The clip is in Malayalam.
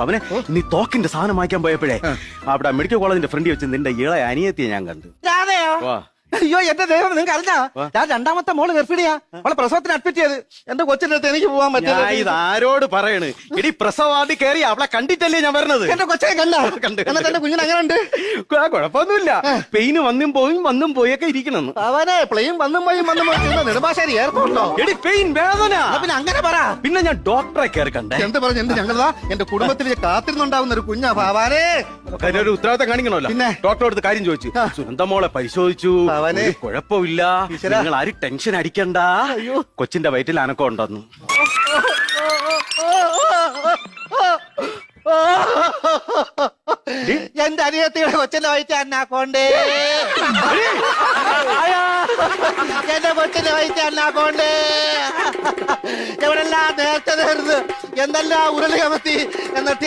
അവനെ നീ തോക്കിന്റെ സാധനം വാങ്ങിക്കാൻ പോയപ്പോഴേ അവിടെ മെഡിക്കൽ കോളേജിന്റെ ഫ്രണ്ടിൽ വെച്ച് നിന്റെ ഇളയ അനിയത്തിയെ ഞാൻ കണ്ടു. രാധയോ? അയ്യോ എന്റെ ദൈവം, നിങ്ങൾക്ക് അറിഞ്ഞാ ഞാൻ രണ്ടാമത്തെ മോള് ഗർഭിണിയാ. അവളെ പ്രസവത്തിന് അഡ്മിറ്റ് ചെയ്ത്. എന്റെ കൊച്ചിന്റെ അടുത്ത് എനിക്ക് പോകാൻ പറ്റില്ല. ഇത് ആരോട് പറയണ്? ഇടി പ്രസവാദി കയറി അവളെ കണ്ടിട്ടല്ലേ ഞാൻ വരണത്. എന്റെ കൊച്ചിനെ കണ്ടു. എന്നിട്ട് എന്റെ കുഞ്ഞിന് അങ്ങനെ ഉണ്ട്. കുഴപ്പമൊന്നുമില്ല. പെയിന് വന്നും പോയൊക്കെ ഇരിക്കണം. അവനെ പ്ലെയിൻ വന്നും പോയി നെടുമ്പാശ്ശേരി എയർപോർട്ടോ. എടി പെയിൻ വേദന. പിന്നെ അങ്ങനെ പറ. പിന്നെ ഞാൻ ഡോക്ടറെ കയറി കണ്ടേ. എന്ത് പറഞ്ഞു? എന്ത് ഞങ്ങളതാ എന്റെ കുടുംബത്തിൽ കാത്തിരുന്നുണ്ടാവുന്ന ഒരു കുഞ്ഞാ ഭാവാനേ. ഒരു ഉത്തരവാദിത്തം കാണിക്കണമല്ലോ. പിന്നെ ഡോക്ടറെ അടുത്ത് കാര്യം ചോദിച്ചു. സുനന്ദമോളെ പരിശോധിച്ചു. കുഴപ്പമില്ല, നിങ്ങൾ ആരും ടെൻഷൻ അടിക്കണ്ട. കൊച്ചിന്റെ വയറ്റിൽ അനക്കം ഉണ്ടെന്നു. എന്റെ അനിയത്തിയുടെ കൊച്ചിന്റെ വയറ്റിൽ അന്നാക്കോണ്ടേ. എന്റെ കൊച്ചിന്റെ വയറ്റിൽ അന്നാക്കോണ്ടേ. എവിടെല്ലാം നേരത്തെ നേർന്ന് എന്തെല്ലാം ഉരുളി കമത്തി എന്നിട്ട്